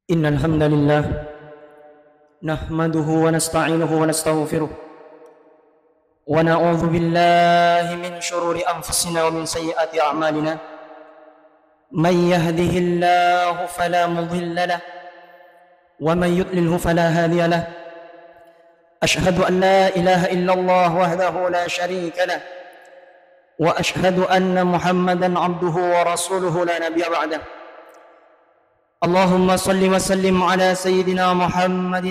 إن الحمد لله نحمده ونستعينه ونستغفره ونعوذ بالله من شرور أنفسنا ومن سيئات أعمالنا من يهده الله فلا مضل له ومن يضلله فلا هادي له أشهد أن لا إله إلا الله وحده لا شريك له وأشهد أن محمدا عبده ورسوله لا نبي بعده اللهم صل وسلم على سيدنا محمد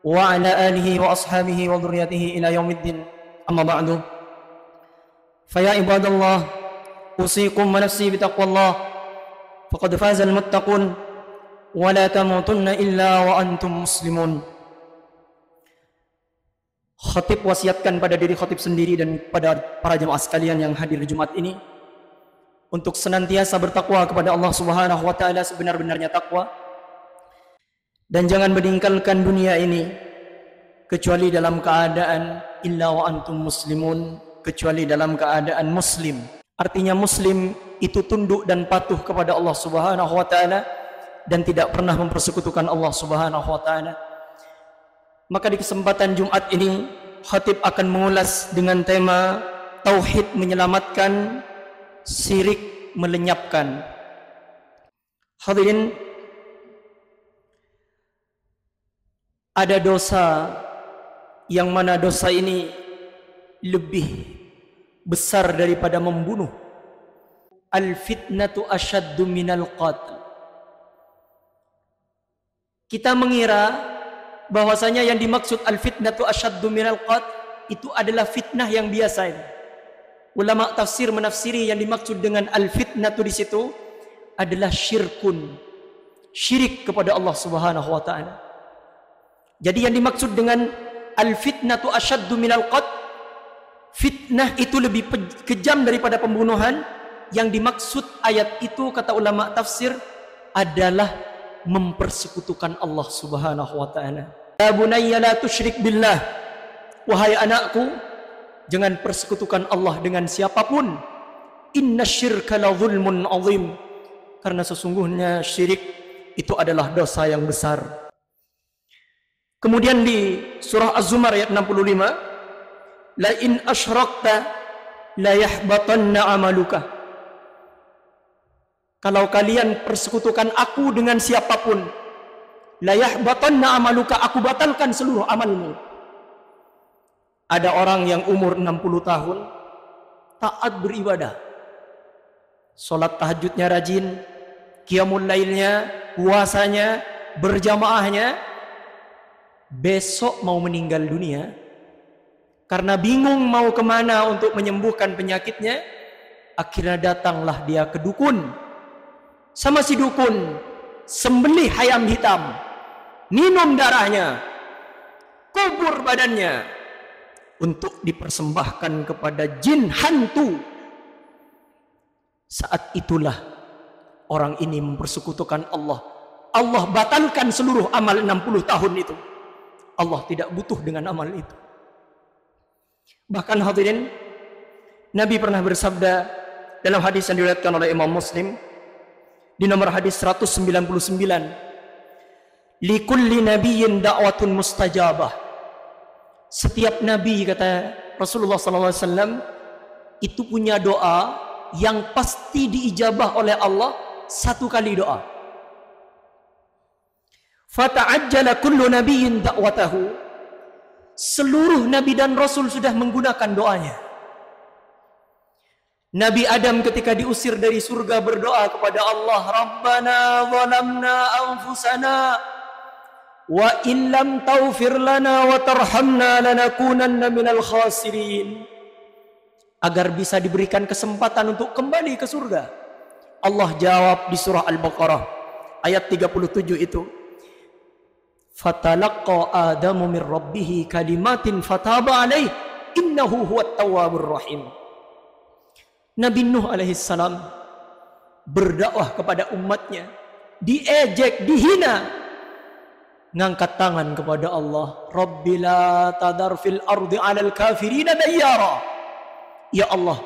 وعلى آله وأصحابه وذريته إلى يوم الدين أما بعد فيا عباد الله أوصيكم ونفسي بتقوى الله فقد فاز المتقون ولا تموتن إلا وأنتم مسلمون. Khatib wasiatkan pada diri khatib sendiri dan pada para jemaah sekalian yang hadir di Jumat ini untuk senantiasa bertakwa kepada Allah Subhanahu wa taala sebenar-benarnya takwa, dan jangan meninggalkan dunia ini kecuali dalam keadaan illa wa antum muslimun, kecuali dalam keadaan muslim. Artinya muslim itu tunduk dan patuh kepada Allah Subhanahu wa taala dan tidak pernah mempersekutukan Allah Subhanahu wa taala. Maka di kesempatan Jumat ini khatib akan mengulas dengan tema tauhid menyelamatkan, syirik melenyapkan. Hadirin, ada dosa yang mana dosa ini lebih besar daripada membunuh. Al-fitnatu asyaddu minal qatl. Kita mengira bahwasanya yang dimaksud al-fitnatu asyaddu minal qatl itu adalah fitnah yang biasa ini. Ulama tafsir menafsiri yang dimaksud dengan al-fitnatu di situ adalah syirkun, syirik kepada Allah Subhanahu wa taala. Jadi yang dimaksud dengan al-fitnatu asyaddu minal qatl, fitnah itu lebih kejam daripada pembunuhan. Yang dimaksud ayat itu kata ulama tafsir adalah mempersekutukan Allah Subhanahu wa taala. Ya bunayya la tusyrik billah, wahai anakku, jangan persekutukan Allah dengan siapapun. Innasyirka la zulmun azim, karena sesungguhnya syirik itu adalah dosa yang besar. Kemudian di surah Az-Zumar ayat 65, la in asyrakta la yahbatanna amaluka. Kalau kalian persekutukan aku dengan siapapun, la yahbatanna amaluka, aku batalkan seluruh amalmu. Ada orang yang umur 60 tahun taat beribadah, sholat tahajudnya rajin, qiyamul lailnya, puasanya, berjamaahnya, besok mau meninggal dunia karena bingung mau kemana untuk menyembuhkan penyakitnya. Akhirnya datanglah dia ke dukun. Sama si dukun sembelih ayam hitam, minum darahnya, kubur badannya untuk dipersembahkan kepada jin hantu. Saat itulah orang ini mempersekutukan Allah. Allah batalkan seluruh amal 60 tahun itu. Allah tidak butuh dengan amal itu. Bahkan hadirin, Nabi pernah bersabda dalam hadis yang diriwayatkan oleh Imam Muslim di nomor hadis 199, likulli nabiyyin da'watun mustajabah. Setiap nabi, kata Rasulullah SAW, itu punya doa yang pasti diijabah oleh Allah satu kali doa. Fata'ajjala kullu nabiyyin da'watahu. Seluruh nabi dan rasul sudah menggunakan doanya. Nabi Adam ketika diusir dari surga berdoa kepada Allah, Rabbana zalamna anfusana wa in lam taghfir lana wa tarhamna lanakunanna minal khasirin. Agar bisa diberikan kesempatan untuk kembali ke surga. Allah jawab di surah Al-Baqarah ayat 37 itu, Fatalaqqa Adamu min rabbih kalimatin fataba alaih innahu huwat tawwabur rahim. Nabi Nuh alaihissalam berdakwah kepada umatnya, diejek, dihina, ngangkat tangan kepada Allah, Rabbi la tadar fil ardi 'alal kafirina dayyara. Ya Allah,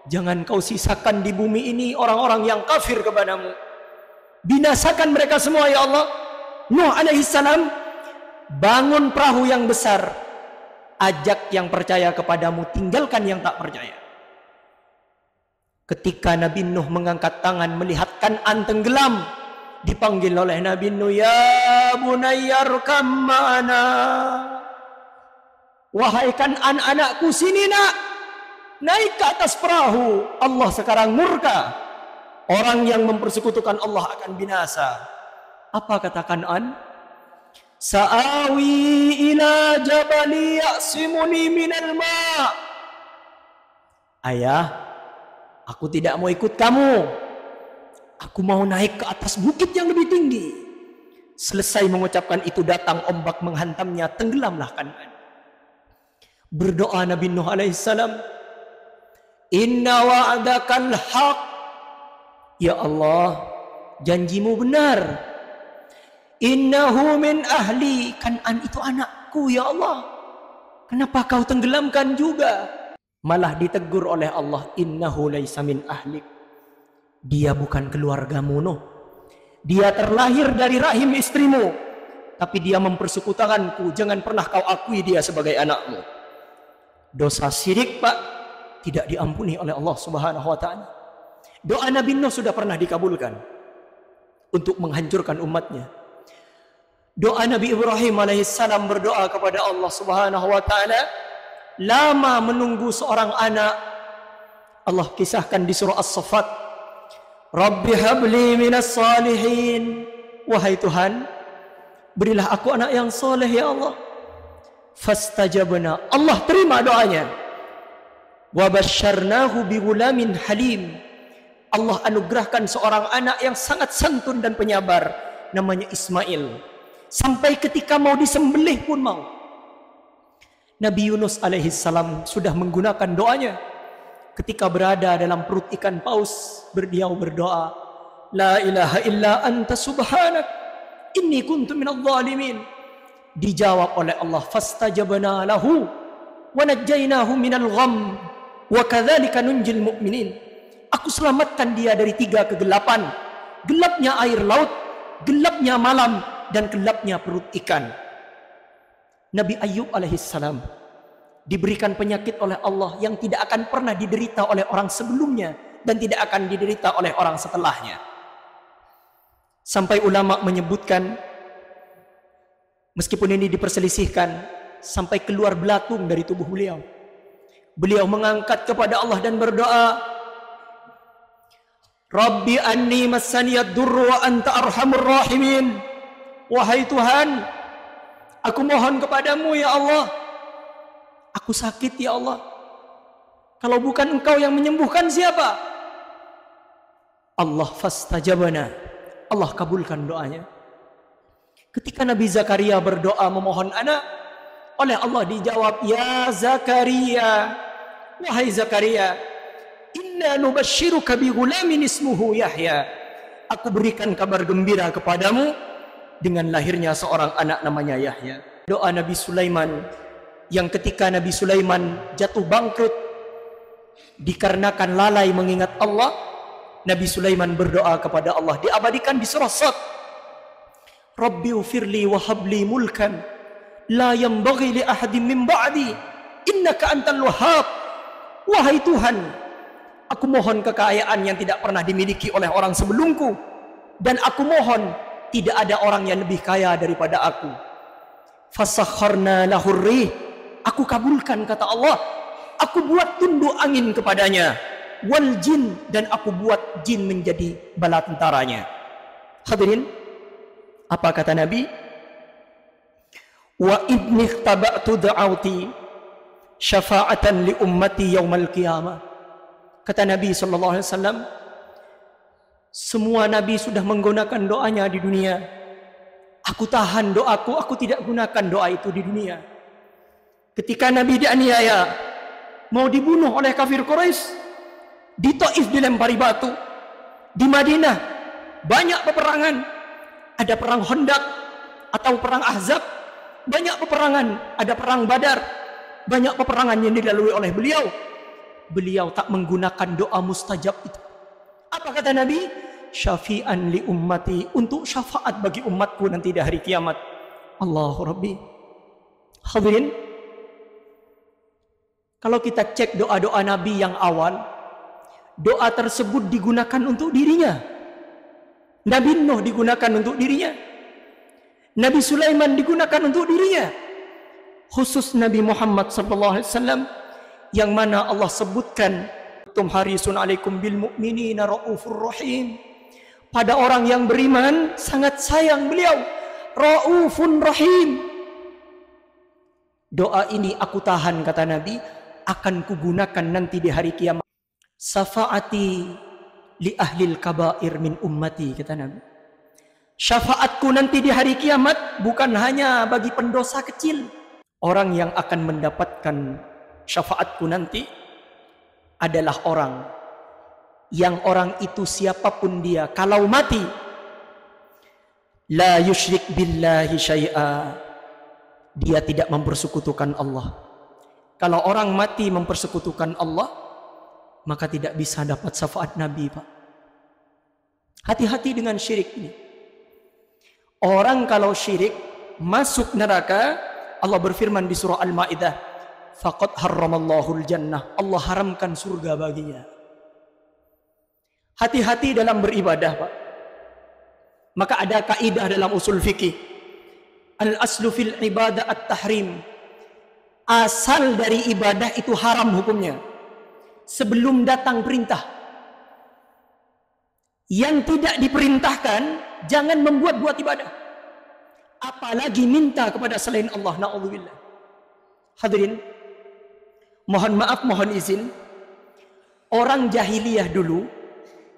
jangan kau sisakan di bumi ini orang-orang yang kafir kepadamu. binasakan mereka semua ya Allah. Nuh alaihissalam, bangun perahu yang besar, ajak yang percaya kepadamu, tinggalkan yang tak percaya. Ketika Nabi Nuh mengangkat tangan melihat Kan'an tenggelam, dipanggil oleh Nabi Nuh, ya bunayyarkam ma'ana. Wahai Kan'an anakku, sini nak, naik ke atas perahu. Allah sekarang murka, orang yang mempersekutukan Allah akan binasa. Apa kata Kan'an? Sa'awi ila jabali ya'simuni minal ma'. Ayah, aku tidak mau ikut kamu. Aku mau naik ke atas bukit yang lebih tinggi. Selesai mengucapkan itu, datang ombak menghantamnya, tenggelamlah Kan'an. Berdoa Nabi Nuh alaihissalam, inna wa'adakal haq. Ya Allah, janjimu benar. Innahu min ahli. Kan'an itu anakku ya Allah. Kenapa kau tenggelamkan juga? Malah ditegur oleh Allah, innahu laisa min ahlik. Dia bukan keluargamu Nuh. Dia terlahir dari rahim istrimu, tapi dia mempersekutukanku. Jangan pernah kau akui dia sebagai anakmu. Dosa syirik Pak, tidak diampuni oleh Allah Subhanahu wa ta'ala. Doa Nabi Nuh sudah pernah dikabulkan untuk menghancurkan umatnya. Doa Nabi Ibrahim alaihissalam berdoa kepada Allah Subhanahu wa ta'ala, lama menunggu seorang anak. Allah kisahkan di surah As-Saffat, Rabbi habli minas salihin. Wahai Tuhan, berilah aku anak yang soleh ya Allah. Fastajabna, Allah terima doanya. Wa basyarnahu bi ghulamin halim. Allah anugerahkan seorang anak yang sangat santun dan penyabar, namanya Ismail. Sampai ketika mau disembelih pun mau. Nabi Yunus alaihissalam sudah menggunakan doanya. Ketika berada dalam perut ikan paus, beliau berdoa, la ilaha illa anta subhanak inni kuntu minadh dhalimin. Dijawab oleh Allah, fastajabna lahu wa najjaynahu minal gham wa kadzalika nunjil mu'minin. Aku selamatkan dia dari 3 kegelapan. Gelapnya air laut, gelapnya malam, dan gelapnya perut ikan. Nabi Ayub alaihissalam diberikan penyakit oleh Allah yang tidak akan pernah diderita oleh orang sebelumnya dan tidak akan diderita oleh orang setelahnya. Sampai ulama menyebutkan, meskipun ini diperselisihkan, sampai keluar belatung dari tubuh beliau. Beliau mengangkat kepada Allah dan berdoa, Rabbi anni massaniyad durru wa anta arhamur rahimin. Wahai Tuhan, aku mohon kepadamu ya Allah, aku sakit ya Allah. Kalau bukan Engkau yang menyembuhkan, siapa? Allah fastajabana, Allah kabulkan doanya. Ketika Nabi Zakaria berdoa memohon anak, oleh Allah dijawab, ya Zakaria, wahai Zakaria, inna nubashiruka bi ghulamin ismuhu Yahya. Aku berikan kabar gembira kepadamu dengan lahirnya seorang anak namanya Yahya. Doa Nabi Sulaiman, yang ketika Nabi Sulaiman jatuh bangkrut dikarenakan lalai mengingat Allah, Nabi Sulaiman berdoa kepada Allah, diabadikan di surah Sad, Rabbi ufirli wa habli mulkan la yanbaghi li ahadin min ba'di innaka antal wahhab. Wahai Tuhan, aku mohon kekayaan yang tidak pernah dimiliki oleh orang sebelumku, dan aku mohon tidak ada orang yang lebih kaya daripada aku. Fasakharna lahur rih, aku kabulkan kata Allah, aku buat tunduk angin kepadanya, wal jin, dan aku buat jin menjadi bala tentaranya. Hadirin, apa kata Nabi? Wa idni ikhtaba'tu da'auti syafa'atan li ummati yaumal qiyamah. Kata Nabi SAW, semua Nabi sudah menggunakan doanya di dunia. Aku tahan doaku, aku tidak gunakan doa itu di dunia. Ketika Nabi dianiaya, mau dibunuh oleh kafir Quraisy, di Taif dilempari batu, di Madinah banyak peperangan, ada perang Khandaq atau perang Ahzab, banyak peperangan, ada perang Badar, banyak peperangan yang dilalui oleh beliau. Beliau tak menggunakan doa mustajab itu. Apa kata Nabi? syafi'an li ummati, untuk syafaat bagi umatku nanti di hari kiamat. Allahu Rabbi. Hadirin, kalau kita cek doa-doa Nabi yang awal, doa tersebut digunakan untuk dirinya. Nabi Nuh digunakan untuk dirinya. Nabi Sulaiman digunakan untuk dirinya. Khusus Nabi Muhammad SAW yang mana Allah sebutkan, "Tum harisun alaikum bil mu'minina raufur rahim." Pada orang yang beriman sangat sayang beliau, raufun rahim. Doa ini aku tahan, kata Nabi, akan kugunakan nanti di hari kiamat. Syafaati li ahlil kabair min ummati, kata Nabi. Syafaatku nanti di hari kiamat bukan hanya bagi pendosa kecil. Orang yang akan mendapatkan syafaatku nanti adalah orang itu siapapun dia, kalau mati la yusyrik billahi syai'a, dia tidak mempersekutukan Allah. Kalau orang mati mempersekutukan Allah, maka tidak bisa dapat syafaat Nabi, Pak. Hati-hati dengan syirik ini. Orang kalau syirik masuk neraka, Allah berfirman di surah Al-Maidah, faqad harramallahu al-jannah, Allah haramkan surga baginya. Hati-hati dalam beribadah, Pak. Maka ada kaidah dalam usul fikih, al-aslu fil ibadah at-tahrim. Asal dari ibadah itu haram hukumnya sebelum datang perintah. Yang tidak diperintahkan jangan membuat-buat ibadah, apalagi minta kepada selain Allah. Na'udzubillah. Hadirin, mohon maaf, mohon izin, orang jahiliyah dulu,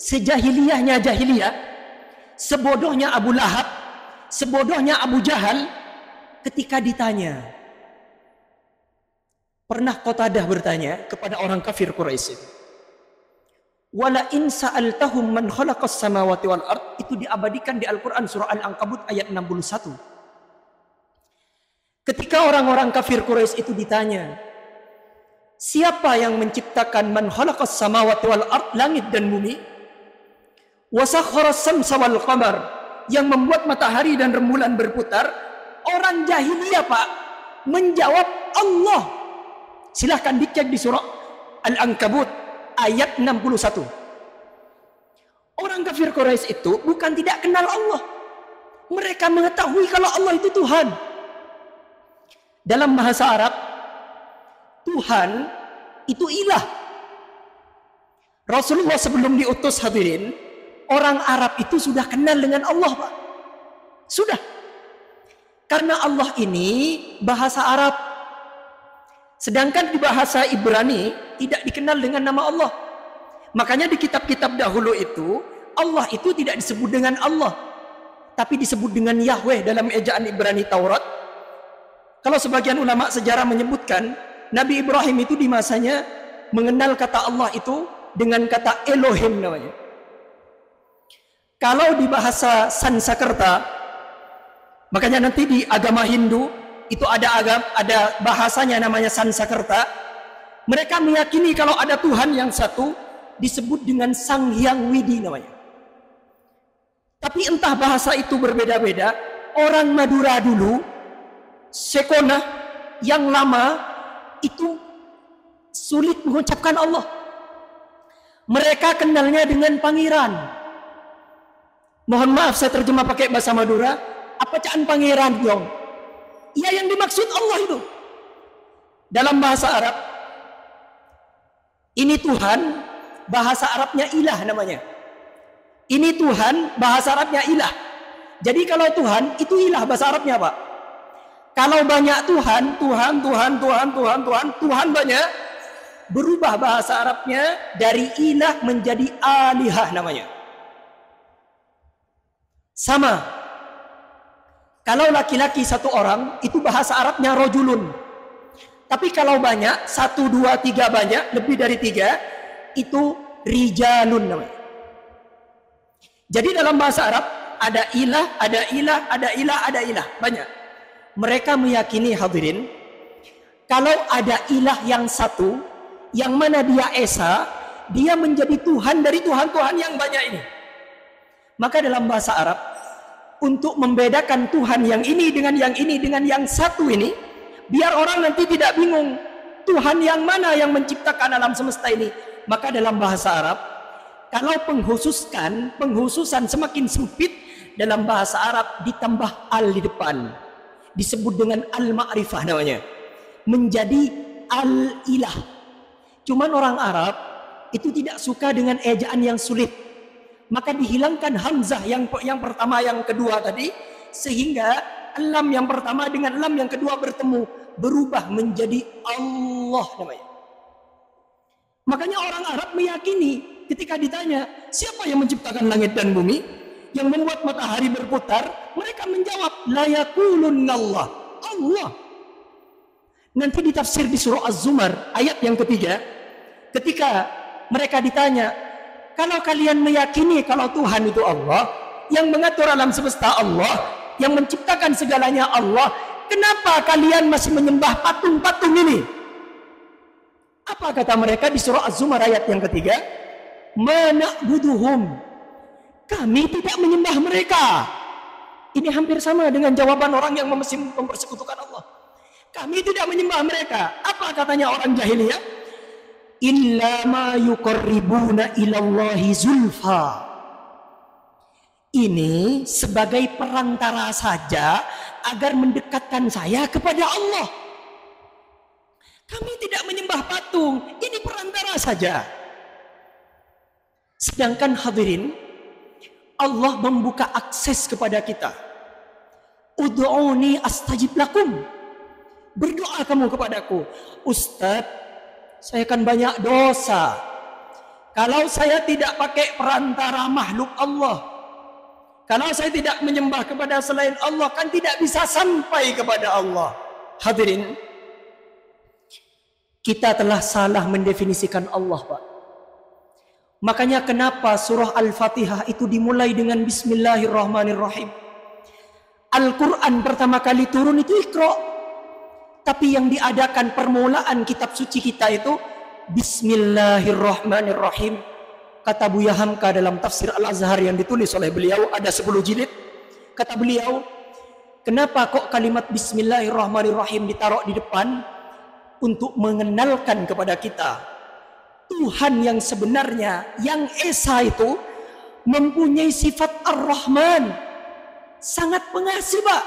sejahiliyahnya jahiliyah, sebodohnya Abu Lahab, sebodohnya Abu Jahal, ketika ditanya, pernah Qatadah bertanya kepada orang kafir Quraisy, wala in sa'altahum man khalaqas samawati wal ard, itu diabadikan di Al-Quran surah Al-Ankabut ayat 61. Ketika orang-orang kafir Quraisy itu ditanya, siapa yang menciptakan man khalaqas samawati wal ard, langit dan bumi, wa sakhkharas samsa wal qamar, yang membuat matahari dan rembulan berputar, orang jahiliyah, Pak, menjawab Allah. Silahkan dicek di surah Al-Ankabut ayat 61. Orang kafir Quraisy itu bukan tidak kenal Allah. Mereka mengetahui kalau Allah itu Tuhan. Dalam bahasa Arab, Tuhan itu ilah. Rasulullah sebelum diutus, hadirin, orang Arab itu sudah kenal dengan Allah, Pak. Sudah. Karena Allah ini bahasa Arab. Sedangkan di bahasa Ibrani tidak dikenal dengan nama Allah. Makanya di kitab-kitab dahulu itu, Allah itu tidak disebut dengan Allah, tapi disebut dengan Yahweh dalam ejaan Ibrani Taurat. Kalau sebagian ulama sejarah menyebutkan, Nabi Ibrahim itu di masanya mengenal kata Allah itu dengan kata Elohim namanya. Kalau di bahasa Sansekerta, makanya nanti di agama Hindu itu ada bahasanya namanya Sansekerta. Mereka meyakini kalau ada Tuhan yang satu disebut dengan Sang Hyang Widi namanya. Tapi entah bahasa itu berbeda-beda. Orang Madura dulu, Sekona yang lama itu sulit mengucapkan Allah. Mereka kenalnya dengan pangeran. Mohon maaf saya terjemah pakai bahasa Madura. Apa caan pangeran dong? Ya, yang dimaksud Allah itu. Dalam bahasa Arab, ini Tuhan, bahasa Arabnya ilah namanya. Ini Tuhan, bahasa Arabnya ilah. Jadi kalau Tuhan, itu ilah bahasa Arabnya, Pak. Kalau banyak Tuhan, Tuhan banyak, berubah bahasa Arabnya dari ilah menjadi alihah namanya. Sama. Kalau laki-laki satu orang, itu bahasa Arabnya rojulun. Tapi kalau banyak, 1, 2, 3 banyak, lebih dari 3, itu rijalun namanya. Jadi dalam bahasa Arab, ada ilah, ada ilah, ada ilah, ada ilah. Banyak. Mereka meyakini, hadirin, kalau ada ilah yang satu, yang mana dia Esa, dia menjadi Tuhan dari Tuhan-Tuhan yang banyak ini. Maka dalam bahasa Arab, untuk membedakan Tuhan yang ini dengan yang satu ini, biar orang nanti tidak bingung Tuhan yang mana yang menciptakan alam semesta ini. Maka dalam bahasa Arab, kalau penghususan semakin sempit, dalam bahasa Arab ditambah al di depan, disebut dengan al-ma'rifah namanya, menjadi al-ilah. Cuman orang Arab itu tidak suka dengan ejaan yang sulit, maka dihilangkan hamzah yang pertama yang kedua tadi, sehingga lam yang pertama dengan lam yang kedua bertemu, berubah menjadi Allah namanya. Makanya orang Arab meyakini ketika ditanya siapa yang menciptakan langit dan bumi, yang membuat matahari berputar, mereka menjawab la yaqulunna Allah, Allah. Nanti ditafsir di surah Az-Zumar ayat yang ketiga, ketika mereka ditanya, kalau kalian meyakini kalau Tuhan itu Allah, yang mengatur alam semesta Allah, yang menciptakan segalanya Allah, kenapa kalian masih menyembah patung-patung ini? Apa kata mereka di surah Az-Zumar ayat yang ketiga? Mana'buduhum, kami tidak menyembah mereka. Ini hampir sama dengan jawaban orang yang mempersekutukan Allah. Kami tidak menyembah mereka. Apa katanya orang jahiliyah? Illa ma yuqarribuna ilallahi zulfa. Ini sebagai perantara saja agar mendekatkan saya kepada Allah. Kami tidak menyembah patung, ini perantara saja. Sedangkan hadirin, Allah membuka akses kepada kita. Ud'uni astajib lakum. Berdoa kamu kepadaku. Ustaz, saya kan banyak dosa. Kalau saya tidak pakai perantara makhluk Allah, kalau saya tidak menyembah kepada selain Allah, kan tidak bisa sampai kepada Allah. Hadirin, kita telah salah mendefinisikan Allah, Pak. Makanya kenapa surah Al-Fatihah itu dimulai dengan Bismillahirrahmanirrahim. Al-Quran pertama kali turun itu Iqra. Tapi yang diadakan permulaan kitab suci kita itu Bismillahirrahmanirrahim. Kata Buya Hamka dalam tafsir Al-Azhar yang ditulis oleh beliau, ada 10 jilid. Kata beliau, kenapa kok kalimat Bismillahirrahmanirrahim ditaruh di depan? Untuk mengenalkan kepada kita Tuhan yang sebenarnya, yang Esa itu mempunyai sifat Ar-Rahman, sangat pengasih, Pak.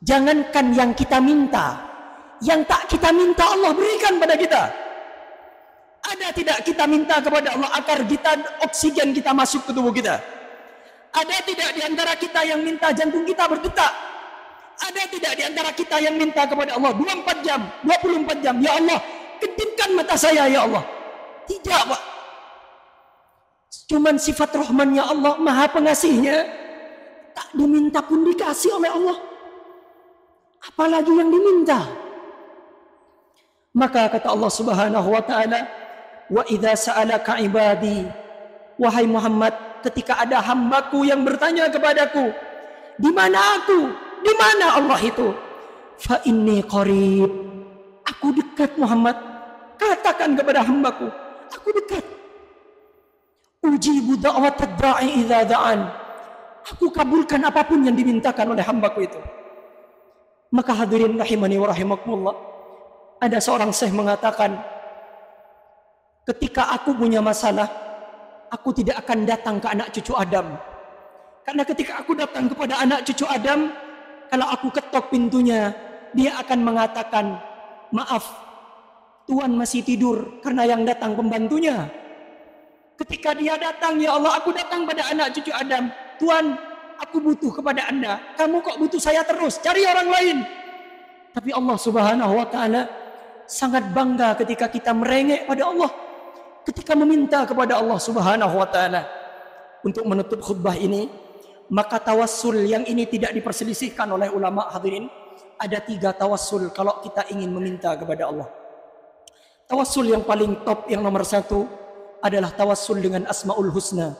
Jangankan yang kita minta, yang tak kita minta Allah berikan pada kita. Ada tidak kita minta kepada Allah agar oksigen kita masuk ke tubuh kita? Ada tidak di antara kita yang minta jantung kita berdetak? Ada tidak di antara kita yang minta kepada Allah 24 jam, 24 jam, ya Allah, kedipkan mata saya ya Allah? Tidak, Pak. Cuman sifat rahmannya Allah, maha pengasihnya, tak diminta pun dikasih oleh Allah. Apalagi yang diminta. Maka kata Allah Subhanahu wa taala, wa idza sa'alaka ibadi, wahai Muhammad, ketika ada hambaku yang bertanya kepadaku, di mana aku? Di mana Allah itu? Fa inni qarib. Aku dekat, Muhammad. Katakan kepada hambaku, aku dekat. Ujibu da'watad da'i idza da'an. Aku kabulkan apapun yang dimintakan oleh hambaku itu. Maka hadirin rahimani wa rahimakumullah, ada seorang syekh mengatakan, ketika aku punya masalah, aku tidak akan datang ke anak cucu Adam. Karena ketika aku datang kepada anak cucu Adam, kalau aku ketok pintunya, dia akan mengatakan, maaf, Tuhan masih tidur karena yang datang pembantunya. Ketika dia datang, ya Allah, aku datang pada anak cucu Adam, Tuhan, aku butuh kepada Anda. Kamu kok butuh saya terus? Cari orang lain. Tapi Allah Subhanahu wa taala sangat bangga ketika kita merengek pada Allah, ketika meminta kepada Allah Subhanahu wa taala. Untuk menutup khutbah ini, maka tawassul yang ini tidak diperselisihkan oleh ulama hadirin. Ada 3 tawassul kalau kita ingin meminta kepada Allah. Tawassul yang paling top, yang nomor 1 adalah tawassul dengan Asmaul Husna.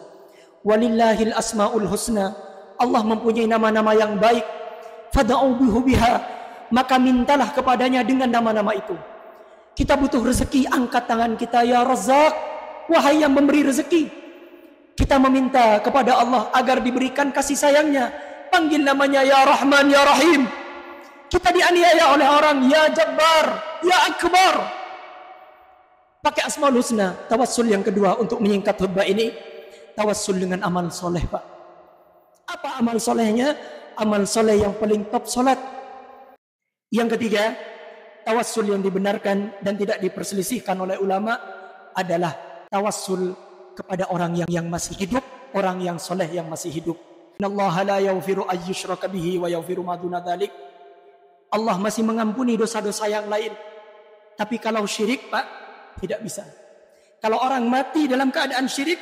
Walillahil Asmaul Husna. Allah mempunyai nama-nama yang baik. Fada'u biha, maka mintalah kepadanya dengan nama-nama itu. Kita butuh rezeki, angkat tangan kita, ya Razzaq, wahai yang memberi rezeki. Kita meminta kepada Allah agar diberikan kasih sayangnya. Panggil namanya ya Rahman, ya Rahim. Kita dianiaya oleh orang ya Jabbar, ya Akbar. Pakai Asmaul Husna. Tawassul yang kedua untuk menyingkat khutbah ini, tawassul dengan amal soleh, Pak. Apa amal solehnya? Amal soleh yang paling top salat. Yang ketiga, tawassul yang dibenarkan dan tidak diperselisihkan oleh ulama adalah tawassul kepada orang yang masih hidup, orang yang soleh yang masih hidup. Innallaha la yaghfiru ay yushraka bihi wa yaghfiru ma duna dzalik. Allah masih mengampuni dosa-dosa yang lain. Tapi kalau syirik, Pak, tidak bisa. Kalau orang mati dalam keadaan syirik,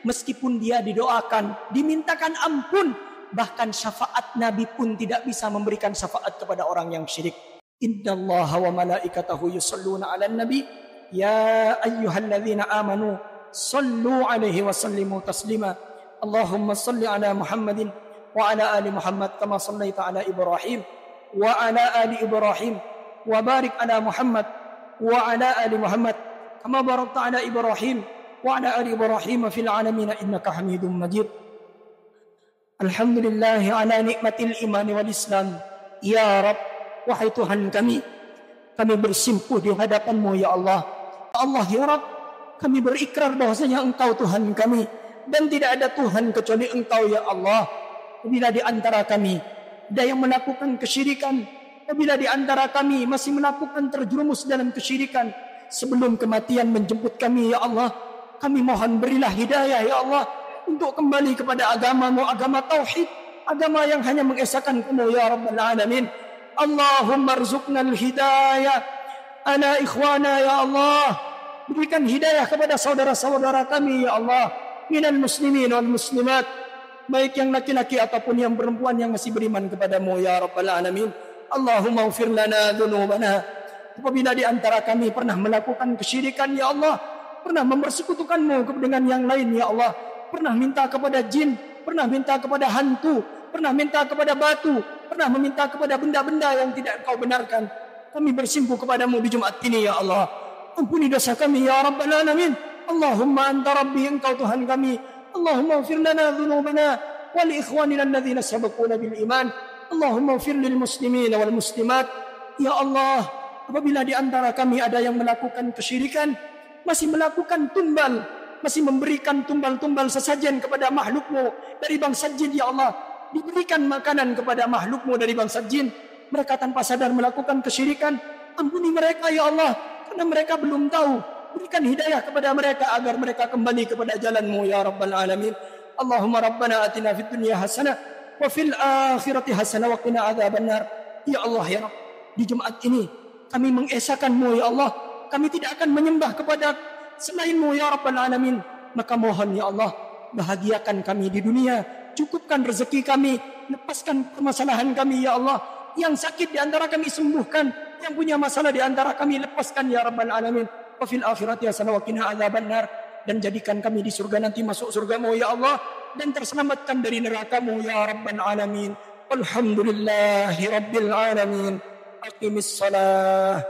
meskipun dia didoakan, dimintakan ampun, bahkan syafaat Nabi pun tidak bisa memberikan syafaat kepada orang yang syirik. Innallaha wa malaikatahu yusholluna 'alan nabi ya ayyuhalladzina amanu sallu 'alaihi wa sallimu taslima. Allahumma salli 'ala Muhammadin wa 'ala ali Muhammad kama shallaita 'ala Ibrahim wa 'ala ali Ibrahim wa barik 'ala Muhammad wa 'ala ali Muhammad kama barakta 'ala Ibrahim wa 'ala ali Ibrahim fil 'alamin innaka Hamidum Majid. Alhamdulillah ala nikmatil iman wal Islam. Ya Rabb, wahai Tuhan kami bersimpuh di hadapan-Mu ya Allah. Allah ya Rabb, kami berikrar bahwasanya Engkau Tuhan kami dan tidak ada Tuhan kecuali Engkau ya Allah. Apabila di antara kami ada yang melakukan kesyirikan, apabila di antara kami masih melakukan terjerumus dalam kesyirikan, sebelum kematian menjemput kami ya Allah, kami mohon berilah hidayah ya Allah untuk kembali kepada agama-Mu, agama tauhid, agama yang hanya mengesahkan Kamu ya Rabbal Alamin. Allahumma rzuqnal hidayah ana ikhwana ya Allah. Berikan hidayah kepada saudara-saudara kami ya Allah, minal muslimin wal muslimat, baik yang laki-laki ataupun yang perempuan yang masih beriman kepadamu ya Rabbal Alamin. Allahumma ighfir lana dzunubana. Apabila di antara kami pernah melakukan kesyirikan ya Allah, pernah mempersekutukan-Mu dengan yang lain ya Allah, pernah minta kepada jin, pernah minta kepada hantu, pernah minta kepada batu, pernah meminta kepada benda-benda yang tidak Engkau benarkan, kami bersimpuh kepadamu di Jumat ini ya Allah. Ampuni dosa kami ya Rabbal Alamin. Allahumma anta Rabbi, Engkau Tuhan kami. Allahumma ighfir lana dhunubana wa li ikhwanina alladhina sabaquna bil iman. Allahumma ighfir lil muslimin wal muslimat. Ya Allah, apabila di antara kami ada yang melakukan kesyirikan, masih melakukan tumbal, masih memberikan tumbal-tumbal sesajen kepada makhluk-Mu dari bangsa jin ya Allah, diberikan makanan kepada makhluk-Mu dari bangsa jin, mereka tanpa sadar melakukan kesyirikan, ampuni mereka ya Allah, karena mereka belum tahu. Berikan hidayah kepada mereka agar mereka kembali kepada jalan-Mu ya Rabbal Alamin. Allahumma Rabbana atina fid dunya hasanah wa fil akhirati hasanah wa qina adzabannar. Ya Allah ya Rabb, di Jumat ini kami mengesahkan-Mu ya Allah, kami tidak akan menyembah kepada selain-Mu ya Rabbal Alamin. Maka mohon ya Allah, bahagiakan kami di dunia, cukupkan rezeki kami, lepaskan permasalahan kami ya Allah. Yang sakit di antara kami sembuhkan, yang punya masalah di antara kami lepaskan ya Rabbal Alamin. Wa fil akhirati hasanah wa qina adzabannar. Dan jadikan kami di surga nanti masuk surga-Mu ya Allah, dan terselamatkan dari neraka-Mu ya Rabbal Alamin. Alhamdulillahi Rabbil Alamin. Aqimis salah.